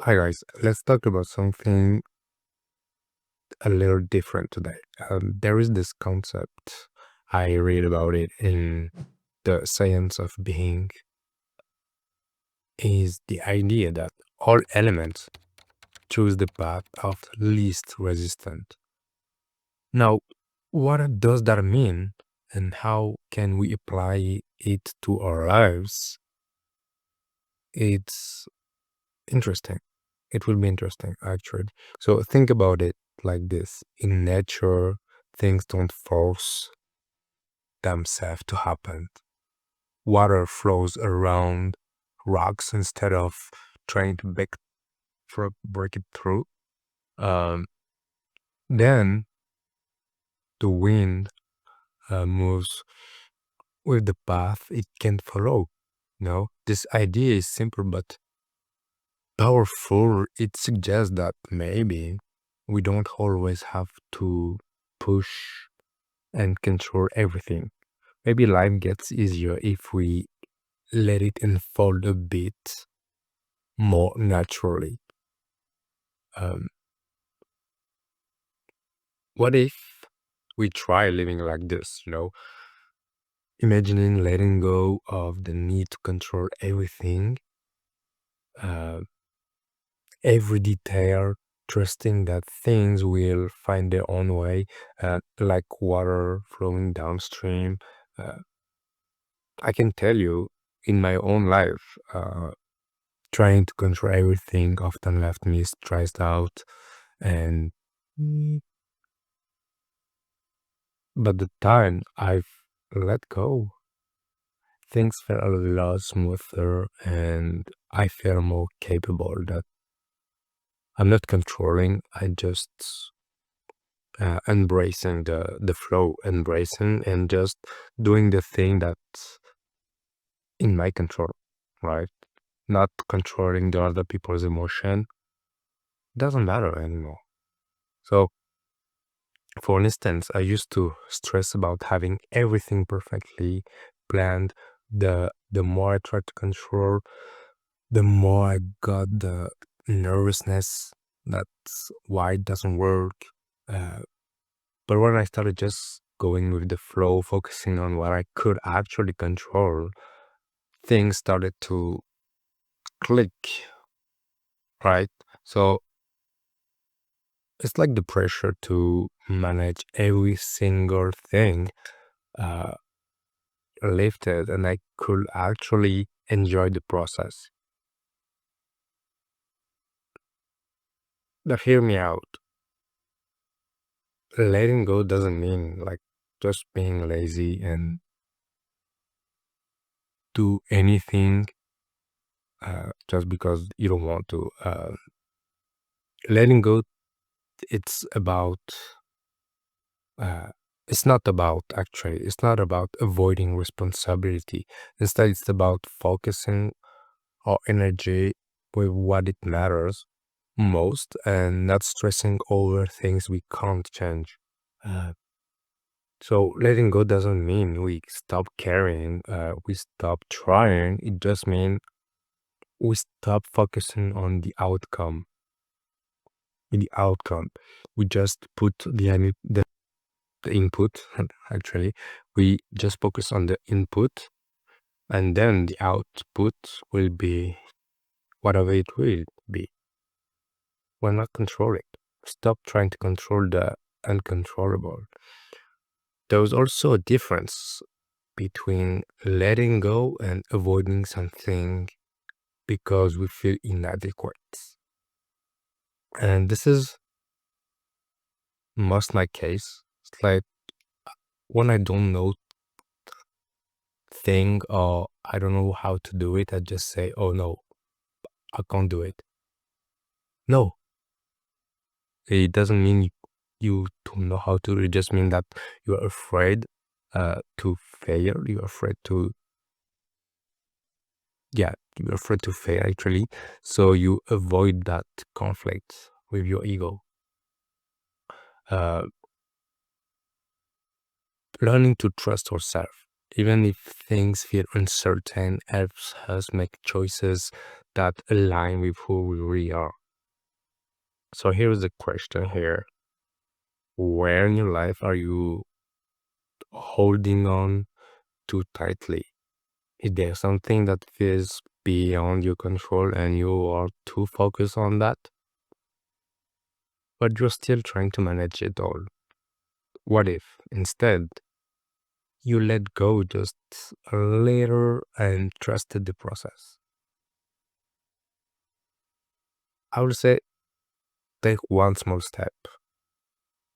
Hi guys, let's talk about something a little different today. There is this concept, I read about it in The Science of Being, is the idea that all elements choose the path of least resistance. Now, what does that mean and how can we apply it to our lives? It's interesting. It will be interesting, actually. So think about it like this. In nature, things don't force themselves to happen. Water flows around rocks instead of trying to break it through. Um, then the wind moves with the path it can follow. This idea is simple but powerful. It suggests that maybe we don't always have to push and control everything. Maybe life gets easier if we let it unfold a bit more naturally. Um, what if we try living like this, imagining letting go of the need to control everything, uh, every detail, trusting that things will find their own way, like water flowing downstream. Uh, I can tell you in my own life, trying to control everything often left me stressed out and but the time I've let go, things felt a lot smoother and I feel more capable that I'm not controlling, I just embracing the flow, embracing and just doing the thing that's in my control, right? Not controlling the other people's emotion doesn't matter anymore. So for instance, I used to stress about having everything perfectly planned. The more I tried to control, the more I got the nervousness. That's why it doesn't work. Uh, but when I started just going with the flow, focusing on what I could actually control, things started to click, right? So it's like the pressure to manage every single thing uh, lifted and I could actually enjoy the process. Now, hear me out. Letting go doesn't mean like just being lazy and do anything just because you don't want to. Letting go, it's about, uh, it's not about actually, it's not about avoiding responsibility. Instead, it's about focusing our energy with what it matters most and not stressing over things we can't change. Uh, so letting go doesn't mean we stop caring, we stop trying. It just means we stop focusing on the outcome. In the outcome, we just put the input. Actually, we just focus on the input, and then the output will be whatever it will be. We're not controlling. Stop trying to control the uncontrollable. There's also a difference between letting go and avoiding something because we feel inadequate. And this is most my case. It's like when I don't know thing or I don't know how to do it, I just say, oh no, I can't do it. No, it doesn't mean you don't know how to. It just means that you're afraid to fail. You're afraid to, yeah, you're afraid to fail actually. So you avoid that conflict with your ego. Uh, Learning to trust ourselves, even if things feel uncertain, helps us make choices that align with who we really are. So here's the question here. Where in your life are you holding on too tightly? Is there something that feels beyond your control and you are too focused on that? But you're still trying to manage it all. What if instead you let go just a little and trusted the process? I would say take one small step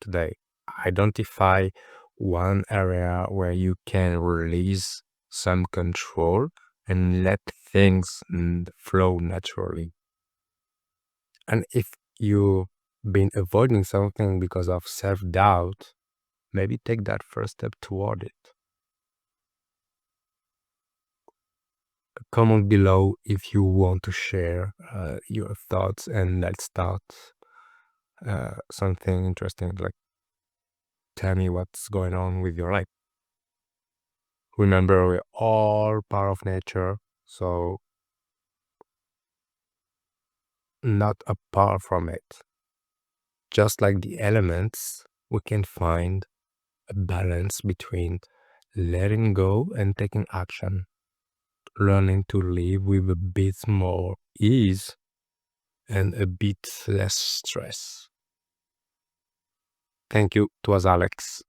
today. Identify one area where you can release some control and let things flow naturally. And if you've been avoiding something because of self-doubt, maybe take that first step toward it. Comment below if you want to share your thoughts, and let's start something interesting. Like, tell me what's going on with your life. Remember, we're all part of nature, so not apart from it. Just like the elements, we can find a balance between letting go and taking action, learning to live with a bit more ease and a bit less stress. Thank you. It was Alex.